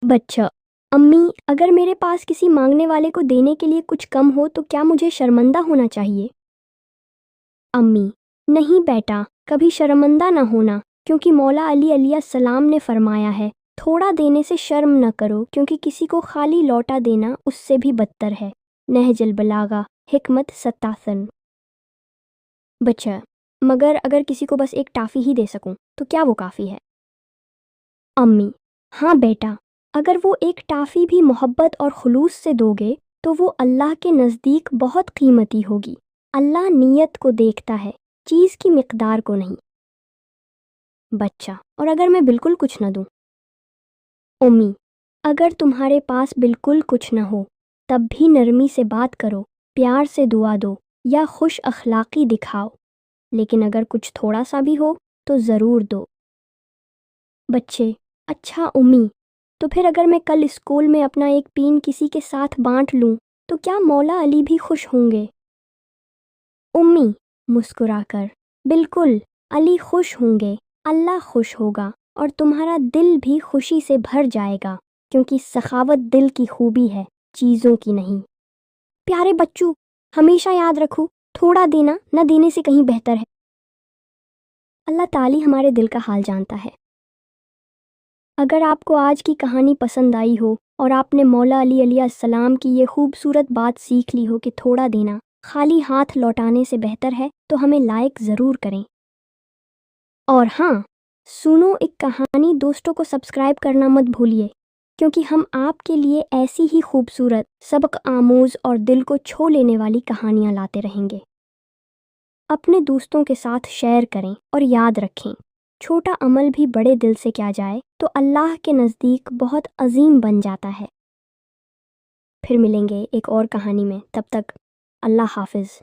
بچہ: امی، اگر میرے پاس کسی مانگنے والے کو دینے کے لیے کچھ کم ہو تو کیا مجھے شرمندہ ہونا چاہیے؟ امی: نہیں بیٹا، کبھی شرمندہ نہ ہونا، کیونکہ مولا علی علیہ السلام نے فرمایا ہے تھوڑا دینے سے شرم نہ کرو، کیونکہ کسی کو خالی لوٹا دینا اس سے بھی بدتر ہے۔ نہج البلاغہ، حکمت 87۔ بچہ: مگر اگر کسی کو بس ایک ٹافی ہی دے سکوں تو کیا وہ کافی ہے؟ امی: ہاں بیٹا، اگر وہ ایک ٹافی بھی محبت اور خلوص سے دو گے تو وہ اللہ کے نزدیک بہت قیمتی ہوگی۔ اللہ نیت کو دیکھتا ہے، چیز کی مقدار کو نہیں۔ بچہ: اور اگر میں بالکل کچھ نہ دوں؟ امی: اگر تمہارے پاس بالکل کچھ نہ ہو تب بھی نرمی سے بات کرو، پیار سے دعا دو یا خوش اخلاقی دکھاؤ، لیکن اگر کچھ تھوڑا سا بھی ہو تو ضرور دو۔ بچے: اچھا امی، تو پھر اگر میں کل اسکول میں اپنا ایک پین کسی کے ساتھ بانٹ لوں تو کیا مولا علی بھی خوش ہوں گے؟ امی مسکرا کر: بالکل، علی خوش ہوں گے، اللہ خوش ہوگا اور تمہارا دل بھی خوشی سے بھر جائے گا، کیونکہ سخاوت دل کی خوبی ہے، چیزوں کی نہیں۔ پیارے بچوں، ہمیشہ یاد رکھو، تھوڑا دینا نہ دینے سے کہیں بہتر ہے۔ اللہ تعالی ہمارے دل کا حال جانتا ہے۔ اگر آپ کو آج کی کہانی پسند آئی ہو اور آپ نے مولا علی علیہ السلام کی یہ خوبصورت بات سیکھ لی ہو کہ تھوڑا دینا خالی ہاتھ لوٹانے سے بہتر ہے، تو ہمیں لائک ضرور کریں۔ اور ہاں، سنو ایک کہانی دوستوں کو سبسکرائب کرنا مت بھولیے، کیونکہ ہم آپ کے لیے ایسی ہی خوبصورت، سبق آموز اور دل کو چھو لینے والی کہانیاں لاتے رہیں گے۔ اپنے دوستوں کے ساتھ شیئر کریں اور یاد رکھیں، چھوٹا عمل بھی بڑے دل سے کیا جائے تو اللہ کے نزدیک بہت عظیم بن جاتا ہے۔ پھر ملیں گے ایک اور کہانی میں، تب تک اللہ حافظ۔